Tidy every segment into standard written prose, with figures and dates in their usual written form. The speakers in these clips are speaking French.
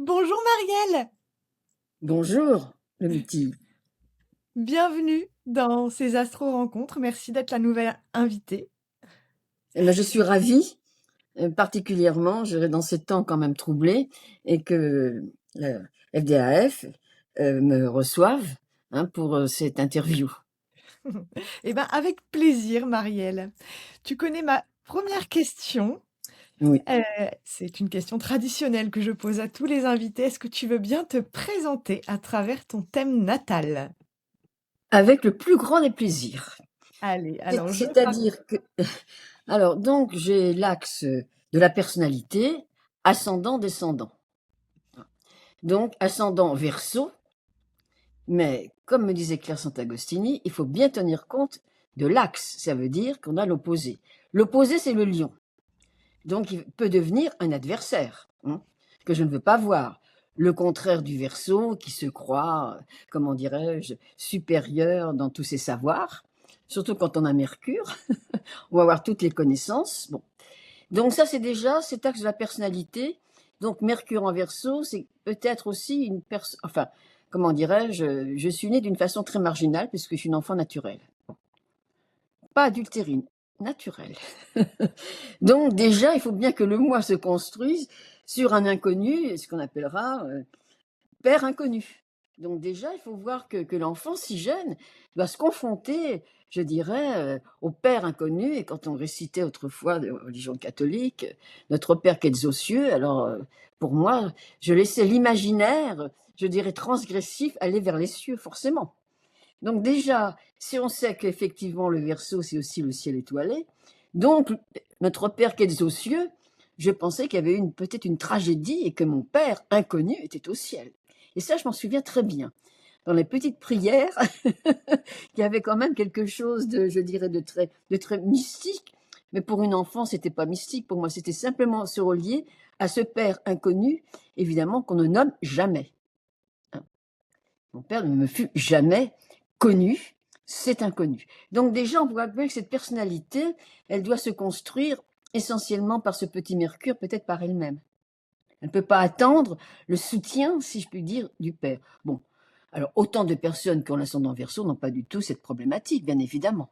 Bonjour Marielle, Bonjour, le midi. bienvenue dans ces Astro-Rencontres. Merci d'être la nouvelle invitée. Eh ben, je suis ravie, particulièrement, je dirais dans ces temps quand même troublés et que le FDAF, me reçoive, hein, pour, cette interview. Eh ben, avec plaisir Marielle. Tu connais ma première question. Oui. Euh, c'est une question traditionnelle que je pose à tous les invités. Est-ce que tu veux bien te présenter à travers ton thème natal? Avec le plus grand des plaisirs. Allez, C'est alors je pars. c'est-à-dire que alors donc j'ai l'axe, de la personnalité, ascendant-descendant. Donc ascendant Verseau, mais comme me disait Claire Sant'Agostini, il faut bien tenir compte de l'axe. Ça veut dire qu'on a l'opposé. L'opposé, c'est le lion. Donc il peut devenir un adversaire, hein, que je ne veux pas voir. Le contraire du Verseau, qui se croit, comment dirais-je, supérieur dans tous ses savoirs, surtout quand on a Mercure, on va avoir toutes les connaissances. Bon. Donc ça, c'est déjà cet axe de la personnalité. Donc Mercure en Verseau, c'est peut-être aussi une personne, enfin, comment dirais-je, je suis née d'une façon très marginale puisque je suis une enfant naturelle. Pas adultérine, naturelle. Donc déjà, il faut bien que le moi se construise sur un inconnu, ce qu'on appellera père inconnu. Donc déjà, il faut voir que l'enfant, si jeune, doit se confronter, je dirais, au père inconnu. Et quand on récitait autrefois de religion catholique, notre Père qui est aux cieux, alors pour moi, je laissais l'imaginaire, je dirais transgressif, aller vers les cieux, forcément. Donc déjà, si on sait qu'effectivement le Verseau, c'est aussi le ciel étoilé, donc notre Père qui est aux cieux, je pensais qu'il y avait peut-être une tragédie et que mon Père inconnu était au ciel. Et ça, je m'en souviens très bien. Dans les petites prières, il y avait quand même quelque chose de, je dirais, de très mystique. Mais pour une enfant, c'était pas mystique. Pour moi, c'était simplement se relier à ce Père inconnu, évidemment, qu'on ne nomme jamais. Hein. Mon père ne me fut jamais connu, c'est inconnu. Donc déjà, on voit bien que cette personnalité, elle doit se construire essentiellement par ce petit Mercure, peut-être par elle-même. Elle ne peut pas attendre le soutien, si je puis dire, du père. Bon, alors autant de personnes qui ont l'ascendant Verseau n'ont pas du tout cette problématique, bien évidemment.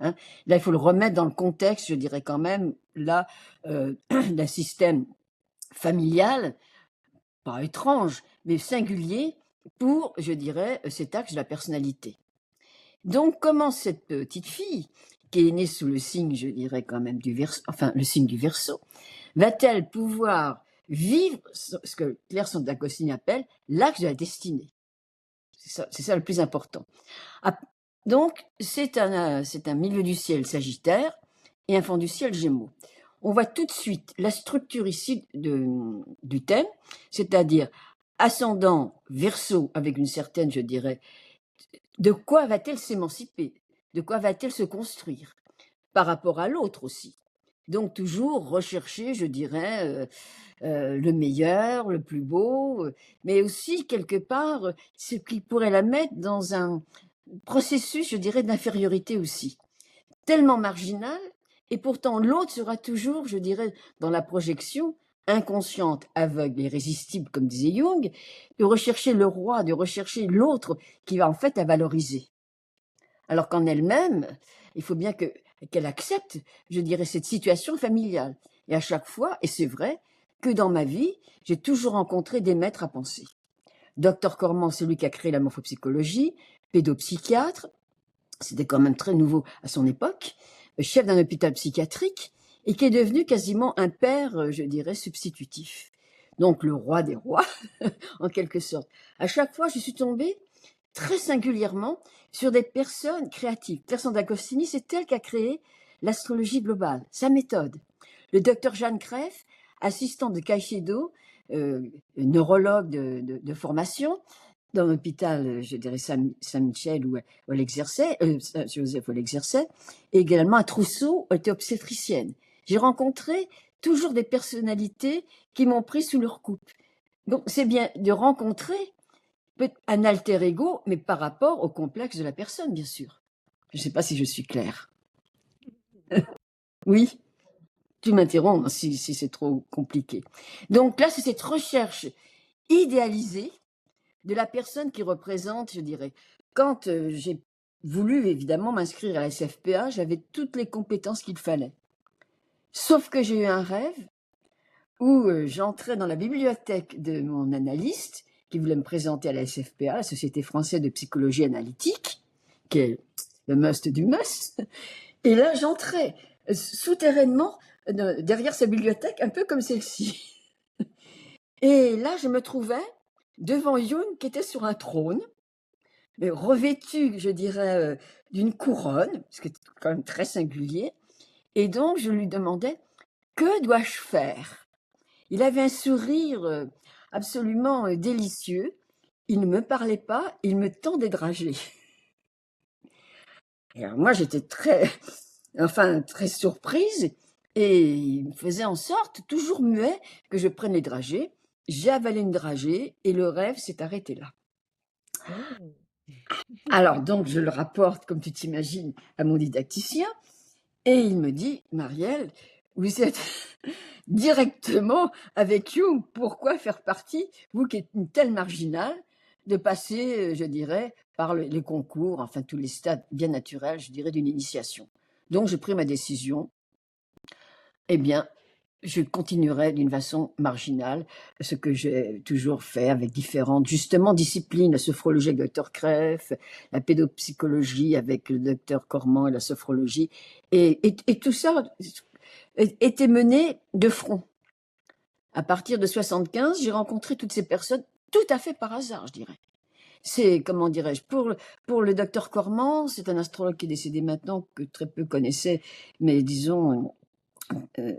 Hein. Là, il faut le remettre dans le contexte, je dirais quand même, là, d'un système familial pas étrange, mais singulier pour, je dirais, cet axe de la personnalité. Donc, comment cette petite fille, qui est née sous le signe, je dirais quand même du Verseau, enfin le signe du Verseau, va-t-elle pouvoir vivre ce que Claire Sant'Agostini appelle l'axe de la destinée? C'est ça le plus important. Ah, donc, c'est un milieu du ciel Sagittaire et un fond du ciel Gémeaux. On voit tout de suite la structure ici du thème, c'est-à-dire ascendant Verseau avec une certaine, je dirais, de quoi va-t-elle s'émanciper? De quoi va-t-elle se construire? Par rapport à l'autre aussi. Donc toujours rechercher, je dirais, le meilleur, le plus beau, mais aussi quelque part, ce qui pourrait la mettre dans un processus, je dirais, d'infériorité aussi. Tellement marginal, et pourtant l'autre sera toujours, je dirais, dans la projection inconsciente, aveugle et irrésistible, comme disait Jung, de rechercher le roi, de rechercher l'autre qui va en fait la valoriser. Alors qu'en elle-même, il faut bien qu'elle accepte, je dirais, cette situation familiale. Et à chaque fois, et c'est vrai, que dans ma vie, j'ai toujours rencontré des maîtres à penser. Docteur Cormand, c'est lui qui a créé la morphopsychologie, pédopsychiatre, c'était quand même très nouveau à son époque, chef d'un hôpital psychiatrique, et qui est devenu quasiment un père, je dirais, substitutif. Donc le roi des rois, en quelque sorte. À chaque fois, je suis tombée très singulièrement sur des personnes créatives. Claire d'Agostini, c'est elle qui a créé l'astrologie globale, sa méthode. Le docteur Jeanne Kreff, assistant de Caicedo, neurologue de formation, dans l'hôpital, je dirais Saint-Michel où elle exerçait, Saint-Joseph où elle exerçait, et également à Trousseau, elle était obstétricienne. J'ai rencontré toujours des personnalités qui m'ont pris sous leur coupe. Donc c'est bien de rencontrer un alter ego, mais par rapport au complexe de la personne, bien sûr. Je ne sais pas si je suis claire. Oui, tu m'interromps si c'est trop compliqué. Donc là, c'est cette recherche idéalisée de la personne qui représente, je dirais. Quand, j'ai voulu évidemment m'inscrire à la SFPA, j'avais toutes les compétences qu'il fallait. Sauf que j'ai eu un rêve où, j'entrais dans la bibliothèque de mon analyste qui voulait me présenter à la SFPA, la Société française de psychologie analytique, qui est le must du must. Et là, j'entrais souterrainement derrière sa bibliothèque, un peu comme celle-ci. Et là, je me trouvais devant Jung qui était sur un trône, mais revêtu, je dirais, d'une couronne, ce qui est quand même très singulier. Et donc, je lui demandais, que dois-je faire? Il avait un sourire absolument délicieux. Il ne me parlait pas, il me tendait dragée. Et alors moi, j'étais très, enfin, très surprise. Et il faisait en sorte, toujours muet, que je prenne les dragées. J'ai avalé une dragée et le rêve s'est arrêté là. Oh. Alors donc, je le rapporte, comme tu t'imagines, à mon didacticien. Et il me dit, Marielle, vous êtes directement avec Jung. Pourquoi faire partie, vous qui êtes une telle marginale, de passer, je dirais, par les concours, enfin tous les stades bien naturels, je dirais, d'une initiation. Donc j'ai pris ma décision. Eh bien, je continuerai d'une façon marginale ce que j'ai toujours fait avec différentes, justement, disciplines, la sophrologie avec le docteur Kreff, la pédopsychologie avec le docteur Cormand et la sophrologie. Et tout ça était mené de front. À partir de 75, j'ai rencontré toutes ces personnes tout à fait par hasard, je dirais. C'est, comment dirais-je, pour le docteur Cormand, c'est un astrologue qui est décédé maintenant, que très peu connaissaient, mais disons,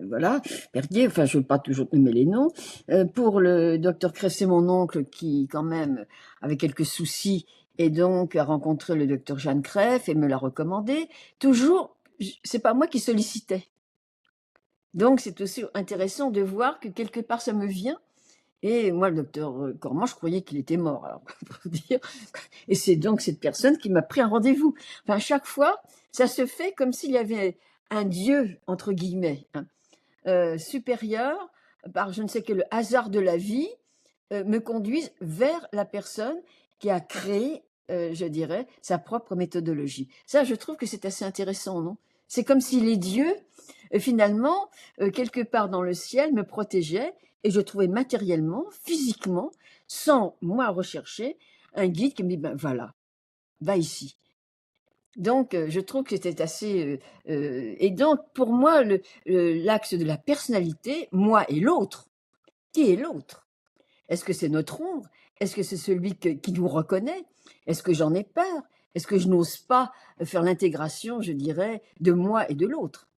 voilà, Perdier, enfin je ne veux pas toujours nommer les noms. Pour le docteur Cressé, mon oncle, qui quand même avait quelques soucis, et donc a rencontré le docteur Jeanne Creff et me l'a recommandé. Toujours, c'est pas moi qui sollicitais. Donc c'est aussi intéressant de voir que quelque part ça me vient. Et moi, le docteur Cormand, je croyais qu'il était mort, alors pour dire. Et c'est donc cette personne qui m'a pris un rendez-vous. Enfin, chaque fois, ça se fait comme s'il y avait un dieu, entre guillemets, hein, supérieur, par je ne sais quel hasard de la vie, me conduise vers la personne qui a créé, je dirais, sa propre méthodologie. Ça, je trouve que c'est assez intéressant, non? C'est comme si les dieux, finalement, quelque part dans le ciel, me protégeaient et je trouvais matériellement, physiquement, sans moi rechercher, un guide qui me dit, ben voilà, va ici. Donc, je trouve que c'était assez. Et donc, pour moi, l'axe de la personnalité, moi et l'autre, qui est l'autre? Est-ce que c'est notre ombre? Est-ce que c'est celui qui nous reconnaît? Est-ce que j'en ai peur? Est-ce que je n'ose pas faire l'intégration, je dirais, de moi et de l'autre?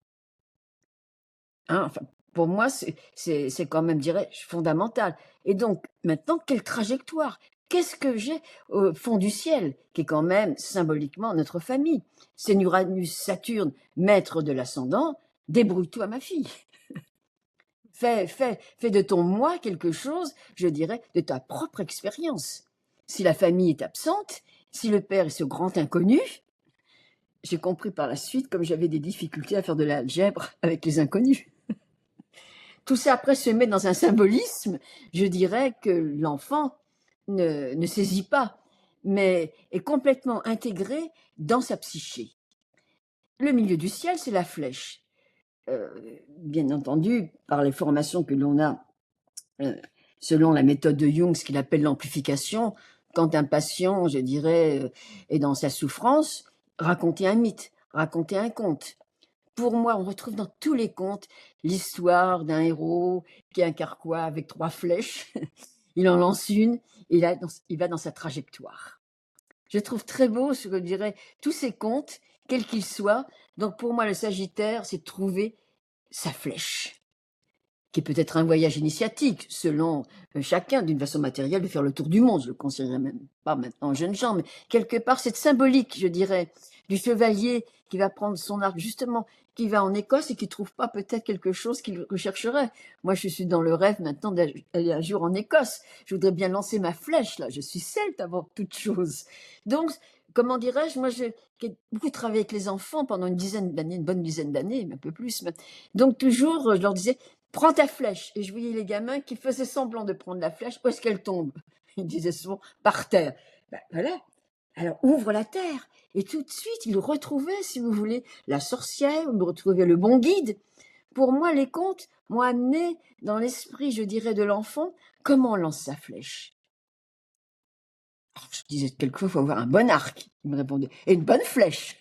Hein, enfin, pour moi, c'est quand même, dirais-je, fondamental. Et donc, maintenant, quelle trajectoire? Qu'est-ce que j'ai au fond du ciel, qui est quand même symboliquement notre famille? C'est Uranus, Saturne, maître de l'ascendant. Débrouille-toi, ma fille. Fais de ton moi quelque chose, je dirais, de ta propre expérience. Si la famille est absente, si le père est ce grand inconnu, j'ai compris par la suite comme j'avais des difficultés à faire de l'algèbre avec les inconnus. Tout ça après se met dans un symbolisme, je dirais, que l'enfant ne saisit pas, mais est complètement intégré dans sa psyché. Le milieu du ciel, c'est la flèche. Euh, Bien entendu, par les formations que l'on a, euh, selon la méthode de Jung, ce qu'il appelle l'amplification, quand un patient, je dirais, est dans sa souffrance, raconter un mythe, raconter un conte. Pour moi, on retrouve dans tous les contes l'histoire d'un héros qui a un carquois avec 3 flèches. Il en lance une et là, il va dans sa trajectoire. Je trouve très beau ce que je dirais tous ces contes, quels qu'ils soient. Donc pour moi, le Sagittaire, c'est trouver sa flèche, qui est peut-être un voyage initiatique, selon chacun, d'une façon matérielle, de faire le tour du monde. Je ne le conseillerais même pas maintenant aux jeunes gens, mais quelque part, c'est symbolique, je dirais, du chevalier qui va prendre son arc, justement, qui va en Écosse et qui ne trouve pas peut-être quelque chose qu'il rechercherait. Moi, je suis dans le rêve maintenant d'aller un jour en Écosse. Je voudrais bien lancer ma flèche, là. Je suis celte avant toute chose. Donc, comment dirais-je, moi, j'ai beaucoup travaillé avec les enfants pendant une dizaine d'années, une bonne dizaine d'années, un peu plus. Donc, toujours, je leur disais, prends ta flèche. Et je voyais les gamins qui faisaient semblant de prendre la flèche. Où est-ce qu'elle tombe? Ils disaient souvent par terre. Ben, voilà. Alors ouvre la terre. Et tout de suite, ils retrouvaient, si vous voulez, la sorcière, ils retrouvaient le bon guide. Pour moi, les contes m'ont amené dans l'esprit, je dirais, de l'enfant, comment on lance sa flèche. Alors, je disais quelquefois, il faut avoir un bon arc. Il me répondait, et une bonne flèche.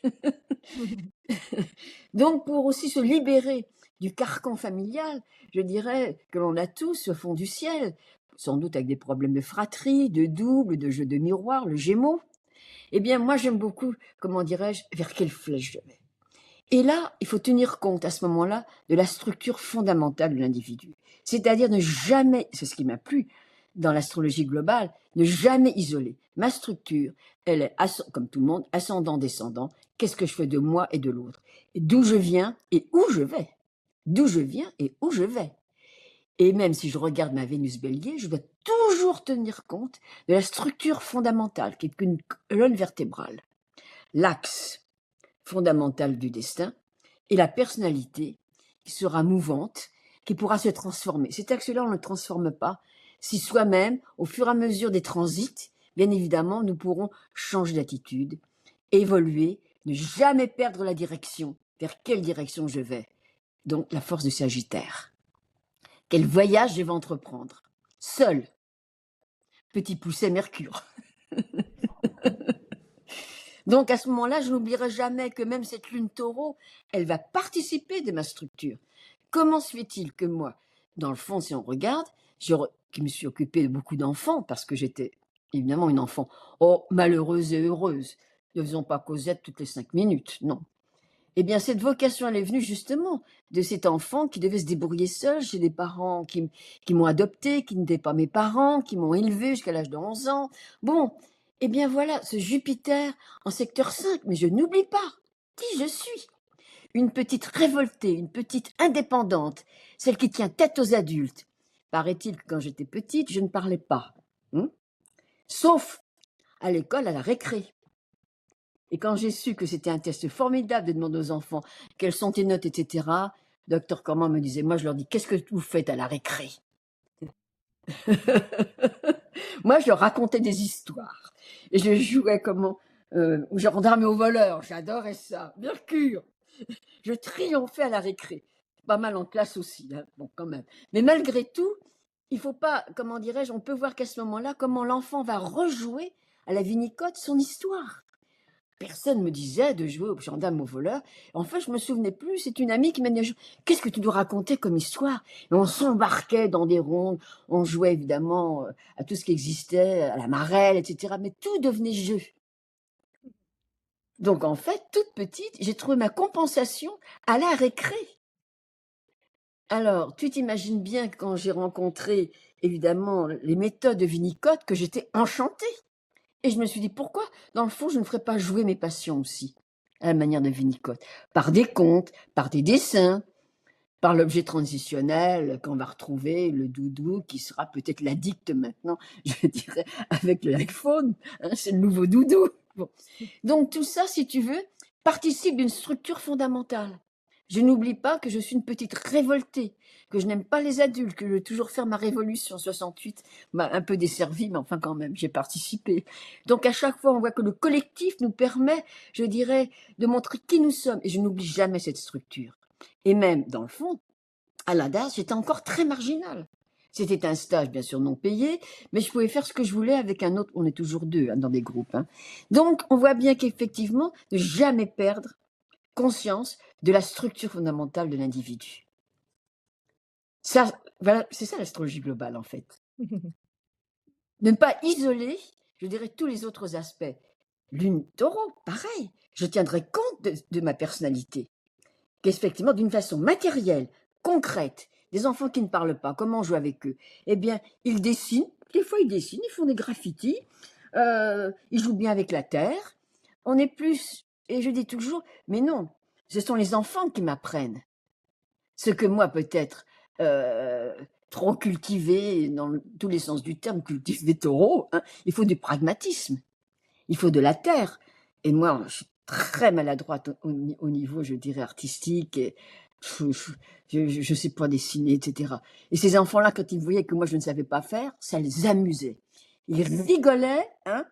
Donc, pour aussi se libérer du carcan familial, je dirais que l'on a tous au fond du ciel, sans doute avec des problèmes de fratrie, de double, de jeu de miroir, le Gémeaux. Eh bien, moi, j'aime beaucoup, comment dirais-je, vers quelle flèche je vais. Et là, il faut tenir compte à ce moment-là de la structure fondamentale de l'individu. C'est-à-dire ne jamais, c'est ce qui m'a plu dans l'astrologie globale, ne jamais isoler. Ma structure, elle est, comme tout le monde, ascendant-descendant. Qu'est-ce que je fais de moi et de l'autre? Et d'où je viens et où je vais. D'où je viens et où je vais. Et même si je regarde ma Vénus Bélier, je dois toujours tenir compte de la structure fondamentale, qui est une colonne vertébrale. L'axe fondamentale du destin, et la personnalité qui sera mouvante, qui pourra se transformer. Cet axe-là, on ne le transforme pas. Si soi-même, au fur et à mesure des transits, bien évidemment, nous pourrons changer d'attitude, évoluer, ne jamais perdre la direction. Vers quelle direction je vais? Donc, la force du Sagittaire. Quel voyage je vais entreprendre? Seul. Petit pousset Mercure. Donc à ce moment-là, je n'oublierai jamais que même cette lune taureau, elle va participer de ma structure. Comment se fait-il que moi, dans le fond, si on regarde, qui me suis occupée de beaucoup d'enfants, parce que j'étais évidemment une enfant, malheureuse et heureuse, ne faisons pas Cosette toutes les 5 minutes, non. Eh bien, cette vocation, elle est venue justement de cet enfant qui devait se débrouiller seul chez des parents qui m'ont adopté, qui n'étaient pas mes parents, qui m'ont élevé jusqu'à l'âge de 11 ans. Bon, eh bien voilà, ce Jupiter en secteur 5, mais je n'oublie pas qui je suis. Une petite révoltée, une petite indépendante, celle qui tient tête aux adultes. Paraît-il que quand j'étais petite, je ne parlais pas. Sauf à l'école, à la récré. Et quand j'ai su que c'était un test formidable de demander aux enfants quelles sont tes notes, etc., docteur Cormand me disait, moi je leur dis, qu'est-ce que vous faites à la récré? Moi, je leur racontais des histoires. Et je jouais comment aux gendarmes et aux voleurs. J'adorais ça. Mercure. Je triomphais à la récré. Pas mal en classe aussi, hein. Bon, quand même. Mais malgré tout, il faut pas, comment dirais-je, on peut voir qu'à ce moment-là, comment l'enfant va rejouer à la vinicote son histoire. Personne me disait de jouer aux gendarmes, aux voleurs. En fait, je me souvenais plus. C'est une amie qui m'a dit, qu'est-ce que tu dois raconter comme histoire? Et on s'embarquait dans des rondes. On jouait évidemment à tout ce qui existait, à la marelle, etc. Mais tout devenait jeu. Donc en fait, toute petite, j'ai trouvé ma compensation à la récré. Alors, tu t'imagines bien que quand j'ai rencontré évidemment les méthodes de Winnicott, que j'étais enchantée. Et je me suis dit, pourquoi, dans le fond, je ne ferais pas jouer mes passions aussi, à la manière de Winnicott, par des contes, par des dessins, par l'objet transitionnel qu'on va retrouver, le doudou, qui sera peut-être l'addict maintenant, je dirais, avec l'iPhone, hein, c'est le nouveau doudou. Bon. Donc tout ça, si tu veux, participe d'une structure fondamentale. Je n'oublie pas que je suis une petite révoltée, que je n'aime pas les adultes, que je veux toujours faire ma révolution 68, m'a un peu desservie, mais enfin quand même, j'ai participé. Donc à chaque fois, on voit que le collectif nous permet, je dirais, de montrer qui nous sommes, et je n'oublie jamais cette structure. Et même, dans le fond, à la DAS, j'étais encore très marginale. C'était un stage, bien sûr, non payé, mais je pouvais faire ce que je voulais avec un autre. On est toujours deux hein, dans des groupes. Hein. Donc, on voit bien qu'effectivement, ne jamais perdre conscience de la structure fondamentale de l'individu. Ça, voilà, c'est ça l'astrologie globale, en fait. Ne pas isoler, je dirais, tous les autres aspects. Lune taureau, pareil. Je tiendrai compte de ma personnalité. Qu'effectivement, d'une façon matérielle, concrète, des enfants qui ne parlent pas, comment on joue avec eux? Eh bien, ils dessinent, des fois ils dessinent, ils font des graffitis, ils jouent bien avec la terre. On est plus, et je dis toujours, mais non, ce sont les enfants qui m'apprennent. Ce que moi, peut-être, trop cultivé, dans tous les sens du terme, cultivé taureau, hein, il faut du pragmatisme, il faut de la terre. Et moi, je suis très maladroite au niveau, je dirais, artistique, et Je sais pas dessiner, et cetera. Et ces enfants-là, quand ils voyaient que moi je ne savais pas faire, ça les amusait. Ils rigolaient, hein,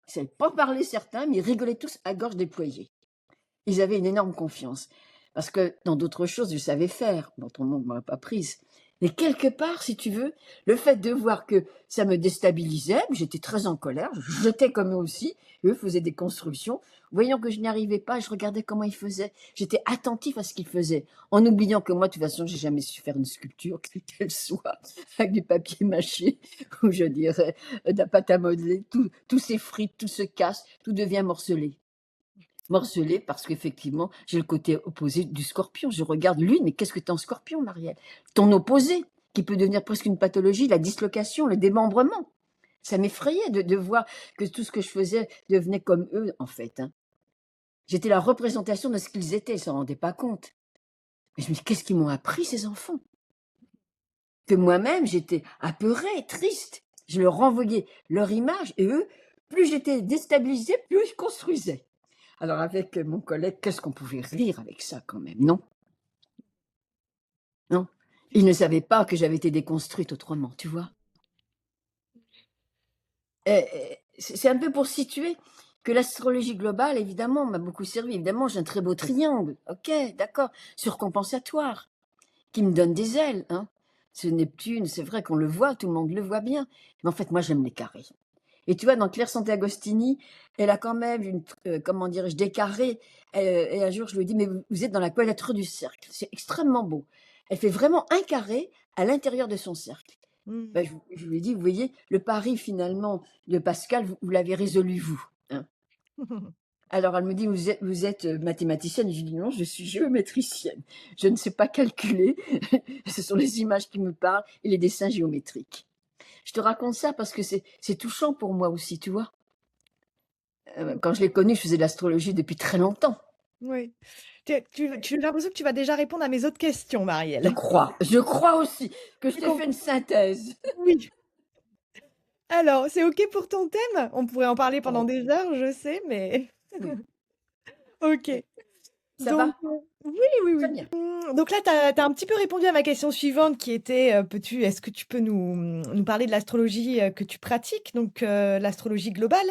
ils savaient pas parler certains, mais ils rigolaient tous à gorge déployée. Ils avaient une énorme confiance. Parce que dans d'autres choses, je savais faire, dont on ne m'a pas prise. Mais quelque part, si tu veux, le fait de voir que ça me déstabilisait, j'étais très en colère, je jetais comme eux aussi, eux faisaient des constructions. Voyant que je n'y arrivais pas, je regardais comment ils faisaient. J'étais attentif à ce qu'ils faisaient, en oubliant que moi, de toute façon, j'ai jamais su faire une sculpture, quelle qu'elle soit, avec du papier mâché, ou je dirais, de la pâte à modeler, tout s'effrite, tout se casse, tout devient morcelé. Morcelé parce qu'effectivement, j'ai le côté opposé du scorpion. Je regarde lui, mais qu'est-ce que tu es en scorpion, Marielle? Ton opposé, qui peut devenir presque une pathologie, la dislocation, le démembrement. Ça m'effrayait de voir que tout ce que je faisais devenait comme eux, en fait. Hein. J'étais la représentation de ce qu'ils étaient, ils ne s'en rendaient pas compte. Mais je me dis, qu'est-ce qu'ils m'ont appris, ces enfants? Que moi-même, j'étais apeurée, triste. Je leur renvoyais leur image, et eux, plus j'étais déstabilisée, plus je construisais. Alors avec mon collègue, qu'est-ce qu'on pouvait rire avec ça quand même, non? Non? Il ne savait pas que j'avais été déconstruite autrement, tu vois? C'est un peu pour situer que l'astrologie globale, évidemment, m'a beaucoup servi. Évidemment, j'ai un très beau triangle, OK, d'accord, surcompensatoire, qui me donne des ailes, hein. Ce Neptune, c'est vrai qu'on le voit, tout le monde le voit bien, mais en fait, moi, j'aime les carrés. Et tu vois, dans Claire Santé-Agostini, elle a quand même comment dirais-je, des carrés. Et un jour, je lui ai dit, mais vous êtes dans la quadrature du cercle. C'est extrêmement beau. Elle fait vraiment un carré à l'intérieur de son cercle. Mmh. Ben, je lui ai dit, vous voyez, le pari finalement de Pascal, vous l'avez résolu, vous. Hein. Alors elle me dit, vous êtes mathématicienne. Je lui dis, non, je suis géométricienne. Je ne sais pas calculer. Ce sont les images qui me parlent et les dessins géométriques. Je te raconte ça parce que c'est touchant pour moi aussi, tu vois. Quand je l'ai connue, je faisais de l'astrologie depuis très longtemps. Oui. Tu as l'impression que tu vas déjà répondre à mes autres questions, Marielle. Je crois aussi que je J'ai t'ai fait compris. une synthèse. Oui. Alors, c'est OK pour ton thème? On pourrait en parler pendant Oh, des heures, je sais, mais oui. OK. Ça Donc, va? oui, oui, Très oui. bien. Donc là, tu as un petit peu répondu à ma question suivante qui était, est-ce que tu peux nous parler de l'astrologie, que tu pratiques, donc l'astrologie globale,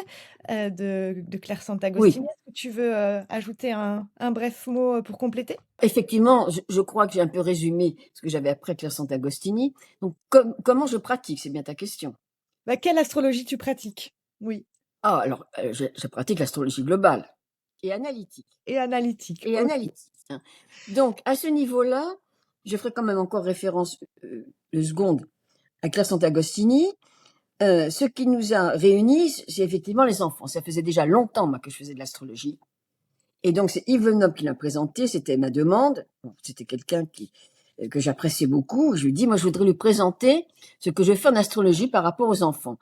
de Claire Oui, Sant'Agostini. Est-ce que tu veux, ajouter un bref mot, pour compléter? effectivement, je crois que j'ai un peu résumé ce que j'avais appris à Claire Sant'Agostini. Donc, comment je pratique, c'est bien ta question. Bah, quelle astrologie tu pratiques? Oui, Ah, alors, je pratique l'astrologie globale et analytique. et analytique, Et OK. analytique. Hein. Donc, à ce niveau-là, je ferai quand même encore référence 2 secondes à Claire Sant'Agostini. Ce qui nous a réunis, c'est effectivement les enfants. Ça faisait déjà longtemps, moi, que je faisais de l'astrologie. Et donc, c'est Yves Lenoble qui l'a présenté. C'était ma demande. Bon, c'était quelqu'un que j'appréciais beaucoup. Je lui ai dit, moi, je voudrais lui présenter ce que je fais en astrologie par rapport aux enfants.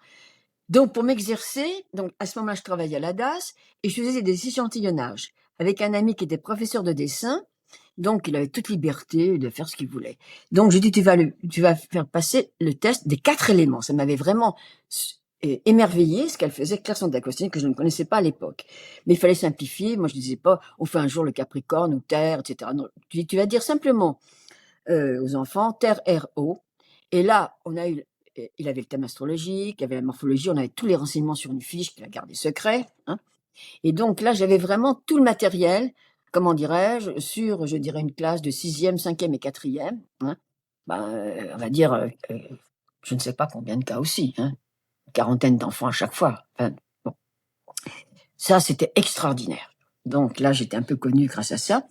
Donc, pour m'exercer, donc, à ce moment-là, je travaillais à la DAS et je faisais des échantillonnages avec un ami qui était professeur de dessin. Donc, il avait toute liberté de faire ce qu'il voulait. Donc, j'ai dit, tu vas faire passer le test des 4 éléments. Ça m'avait vraiment émerveillé ce qu'elle faisait, Claire Sant'Agostini, que je ne connaissais pas à l'époque. Mais il fallait simplifier. Moi, je disais pas, on fait un jour le Capricorne ou Terre, etc. Non, tu vas dire simplement aux enfants, Terre, R-O. Et là, il avait le thème astrologique, il y avait la morphologie, on avait tous les renseignements sur une fiche qu'il a gardé secret. Hein. Et donc là, j'avais vraiment tout le matériel, comment dirais-je, sur, je dirais, une classe de 6e, 5e et 4e. Hein. Ben, on va dire, je ne sais pas combien de cas aussi, hein, une quarantaine d'enfants à chaque fois. Enfin, bon. Ça, c'était extraordinaire. Donc là, j'étais un peu connue grâce à ça.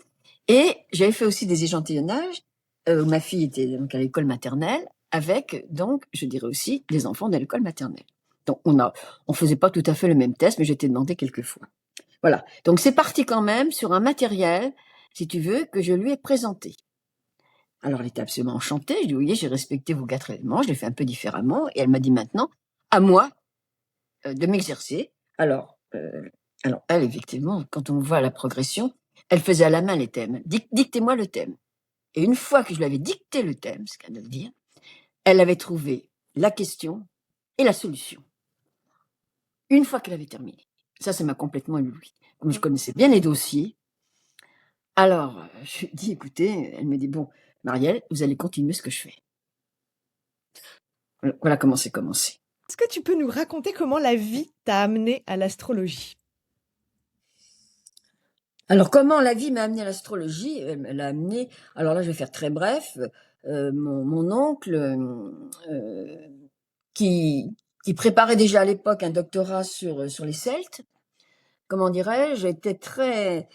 Et j'avais fait aussi des échantillonnages, où ma fille était donc à l'école maternelle, avec, donc, je dirais aussi, les enfants de l'école maternelle. Donc, on faisait pas tout à fait le même test, mais j'étais demandé quelquefois. Voilà. Donc, c'est parti quand même sur un matériel, si tu veux, que je lui ai présenté. Alors, elle était absolument enchantée. Je lui ai dit, oui, j'ai respecté vos 4 éléments, je l'ai fait un peu différemment. Et elle m'a dit maintenant, à moi, de m'exercer. Alors, elle, effectivement, quand on voit la progression, elle faisait à la main les thèmes. Dictez-moi le thème. Et une fois que je lui avais dicté le thème, ce qu'elle de le dire, elle avait trouvé la question et la solution. Une fois qu'elle avait terminé. Ça m'a complètement ébloui. Comme je connaissais bien les dossiers, Alors, je lui dis: «Écoutez», elle me dit: «Bon, Marielle, vous allez continuer ce que je fais». Voilà comment c'est commencé. Est-ce que tu peux nous raconter comment la vie t'a amené à l'astrologie? Alors comment la vie m'a amené à l'astrologie? Elle m'a amené, alors là, je vais faire très bref, mon oncle, qui préparait déjà à l'époque un doctorat sur les Celtes, comment dirais-je? Était très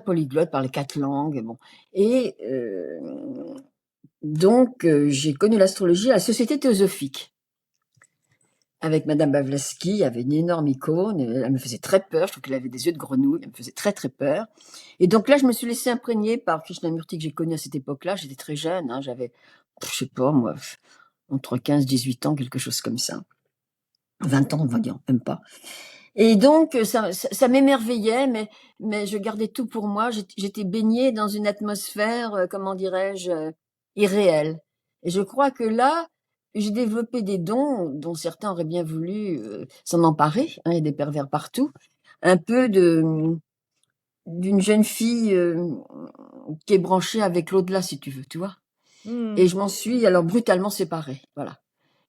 polyglotte, parlait 4 langues, bon, et donc j'ai connu l'astrologie à la Société théosophique. Avec madame Blavatsky, il y avait une énorme icône, elle me faisait très peur, je trouve qu'elle avait des yeux de grenouille, elle me faisait très, très peur. Et donc là, je me suis laissée imprégner par Krishnamurti que j'ai connu à cette époque-là, j'étais très jeune, hein, j'avais, je sais pas moi, entre 15 et 18 ans, quelque chose comme ça. 20 ans, on va dire, même pas. Et donc ça m'émerveillait, mais je gardais tout pour moi, j'étais baignée dans une atmosphère, comment dirais-je, irréelle. Et je crois que là, j'ai développé des dons dont certains auraient bien voulu, s'en emparer, hein, il y a des pervers partout. Un peu d'une jeune fille, qui est branchée avec l'au-delà, si tu veux, tu vois? Mmh. Et je m'en suis alors brutalement séparée, voilà.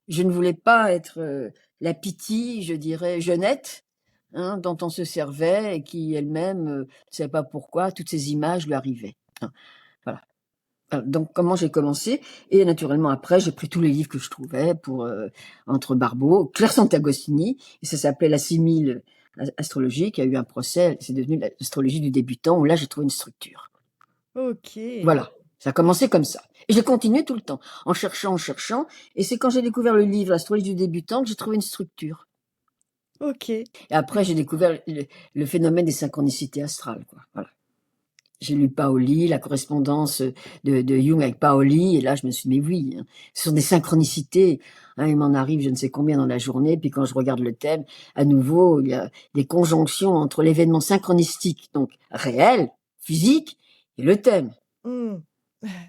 Je ne voulais pas être, la Pythie, je dirais, jeunette, hein, dont on se servait et qui elle-même, ne savait pas pourquoi toutes ces images lui arrivaient, hein. Voilà. Donc comment j'ai commencé, et naturellement après j'ai pris tous les livres que je trouvais pour, entre Barbeau, Claire Sant'Agostini, et ça s'appelait la simile astrologique. Il y a eu un procès, c'est devenu l'astrologie du débutant, où là j'ai trouvé une structure. OK. Voilà, ça a commencé comme ça. Et j'ai continué tout le temps, en cherchant, et c'est quand j'ai découvert le livre L'astrologie du débutant que j'ai trouvé une structure. OK. Et après, j'ai découvert le phénomène des synchronicités astrales, quoi. Voilà. J'ai lu Paoli, la correspondance de Jung avec Paoli, et là, je me suis dit, mais oui, hein, ce sont des synchronicités. Hein, il m'en arrive je ne sais combien dans la journée, puis quand je regarde le thème, à nouveau, il y a des conjonctions entre l'événement synchronistique, donc réel, physique, et le thème. Mmh.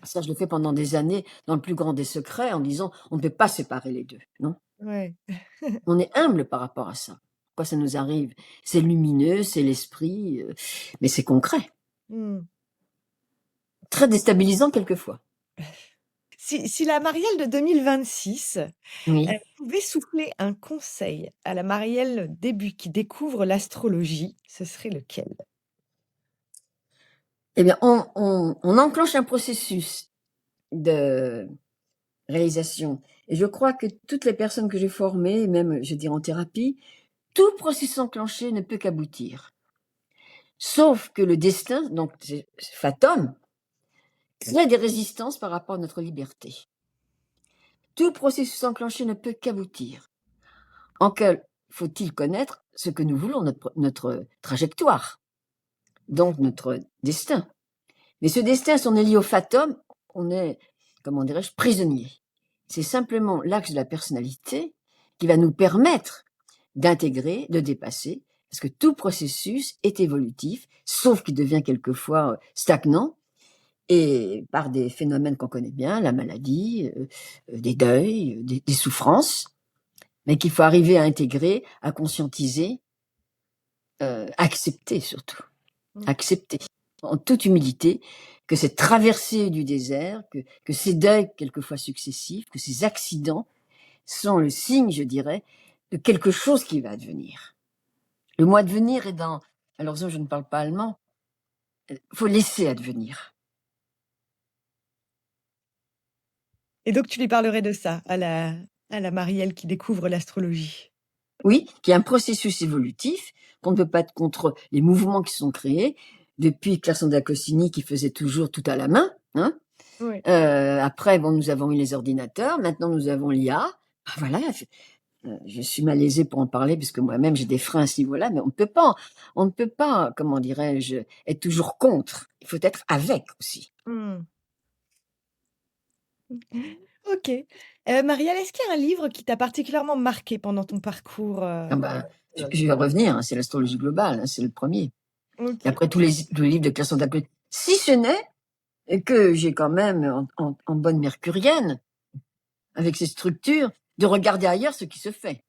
Ça, je le fais pendant des années, dans le plus grand des secrets, en disant, on ne peut pas séparer les deux, non? Ouais. On est humble par rapport à ça. Pourquoi ça nous arrive? C'est lumineux, c'est l'esprit, mais c'est concret. Mmh. Très déstabilisant quelquefois. Si la Marielle de 2026, Oui. pouvait souffler un conseil à la Marielle début qui découvre l'astrologie, ce serait lequel? Eh bien, on enclenche un processus de réalisation, et je crois que toutes les personnes que j'ai formées, même, je dirais, en thérapie, tout processus enclenché ne peut qu'aboutir. Sauf que le destin, donc c'est fatum, crée des résistances par rapport à notre liberté. Tout processus enclenché ne peut qu'aboutir. En quel faut-il connaître ce que nous voulons, notre trajectoire, donc notre destin. Mais ce destin, si on est lié au fatum, on est, comment dirais-je, prisonnier. C'est simplement l'axe de la personnalité qui va nous permettre d'intégrer, de dépasser, parce que tout processus est évolutif, sauf qu'il devient quelquefois stagnant, et par des phénomènes qu'on connaît bien, la maladie, des deuils, des souffrances, mais qu'il faut arriver à intégrer, à conscientiser, accepter surtout, Mmh. accepter en toute humilité que cette traversée du désert, que ces deuils quelquefois successifs, que ces accidents sont le signe, je dirais, de quelque chose qui va advenir. Le mot advenir est dans, alors ça, je ne parle pas allemand, faut laisser advenir. Et donc tu lui parlerais de ça à la Marielle qui découvre l'astrologie? Oui, qu'il y a un processus évolutif, qu'on ne peut pas être contre les mouvements qui sont créés, depuis Claire Sandra-Cossini qui faisait toujours tout à la main, hein. Oui. Après, bon, nous avons eu les ordinateurs, maintenant nous avons l'IA. Ah, voilà, je suis malaisée pour en parler puisque moi-même j'ai des freins à ce niveau-là, mais on ne peut pas, comment dirais-je, être toujours contre. Il faut être avec aussi. Mmh. OK. Marielle, est-ce qu'il y a un livre qui t'a particulièrement marqué pendant ton parcours, Ah bah, je vais revenir, hein, c'est l'astrologie globale, hein, c'est le premier. Et OK. après tous les livres de Claire Sandra-Cossini, si ce n'est que j'ai quand même, en bonne mercurienne, avec ces structures, de regarder ailleurs ce qui se fait.